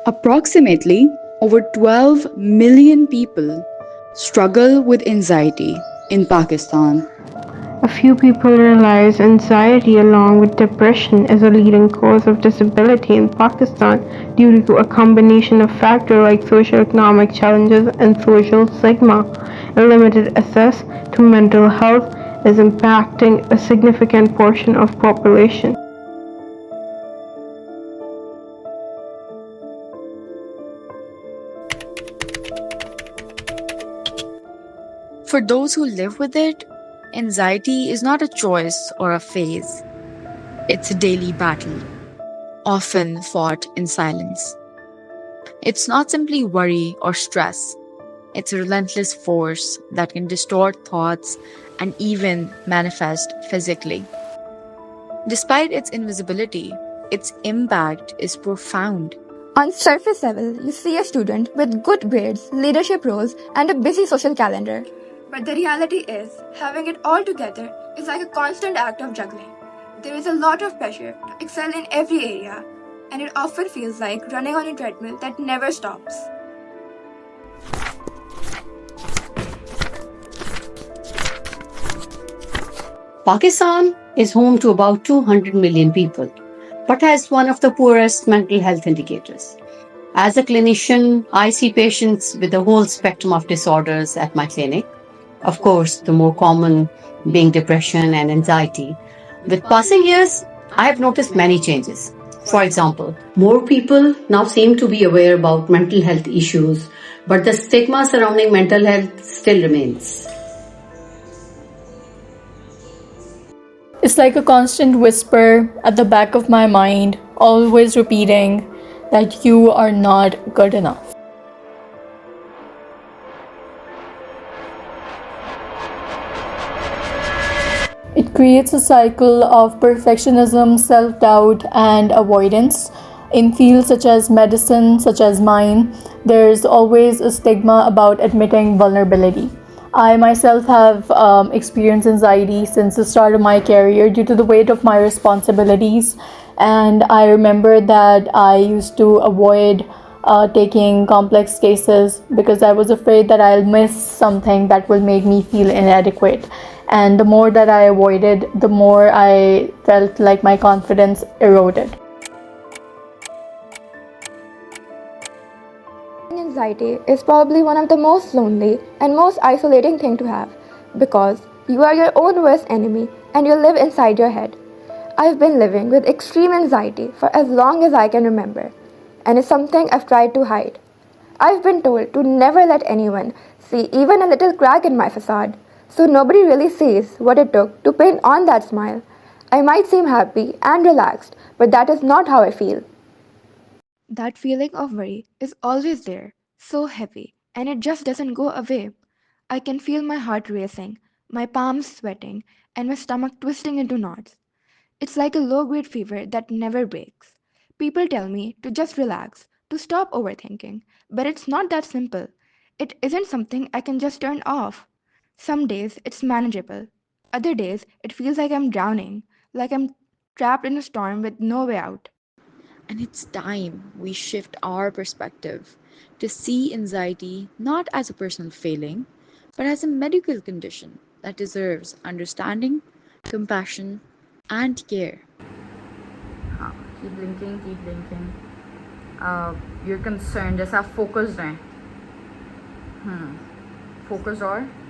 Approximately over 12 million people struggle with anxiety in Pakistan. A few people realize anxiety, along with depression, is a leading cause of disability in Pakistan due to a combination of factors like socioeconomic challenges and social stigma. A limited access to mental health is impacting a significant portion of population. For those who live with it, anxiety is not a choice or a phase, it's a daily battle, often fought in silence. It's not simply worry or stress, it's a relentless force that can distort thoughts and even manifest physically. Despite its invisibility, its impact is profound. On surface level, you see a student with good grades, leadership roles, and a busy social calendar. But the reality is, having it all together is like a constant act of juggling. There is a lot of pressure to excel in every area, and it often feels like running on a treadmill that never stops. Pakistan is home to about 200 million people, but has one of the poorest mental health indicators. As a clinician, I see patients with the whole spectrum of disorders at my clinic. Of course, the more common being depression and anxiety. With passing years, I have noticed many changes. For example, more people now seem to be aware about mental health issues, but the stigma surrounding mental health still remains. It's like a constant whisper at the back of my mind, always repeating that you are not good enough. It creates a cycle of perfectionism, self doubt, and avoidance. In fields such as medicine, such as mine, there's always a stigma about admitting vulnerability. I myself have experienced anxiety since the start of my career due to the weight of my responsibilities. And I remember that I used to avoid taking complex cases because I was afraid that I'll miss something that will make me feel inadequate. And the more that I avoided, the more I felt like my confidence eroded. Anxiety is probably one of the most lonely and most isolating thing to have because you are your own worst enemy and you live inside your head. I've been living with extreme anxiety for as long as I can remember, and it's something I've tried to hide. I've been told to never let anyone see even a little crack in my facade, so nobody really sees what it took to paint on that smile. I might seem happy and relaxed, but that is not how I feel. That feeling of worry is always there, so heavy, and it just doesn't go away. I can feel my heart racing, my palms sweating, and my stomach twisting into knots. It's like a low grade fever that never breaks. People tell me to just relax, to stop overthinking, but it's not that simple. It isn't something I can just turn off. Some days it's manageable, other days it feels like I'm drowning, like I'm trapped in a storm with no way out. And it's time we shift our perspective to see anxiety not as a personal failing, but as a medical condition that deserves understanding, compassion, and care. हाँ keep blinking, keep blinking. You're concerned जैसे आप focused हैं. Focused और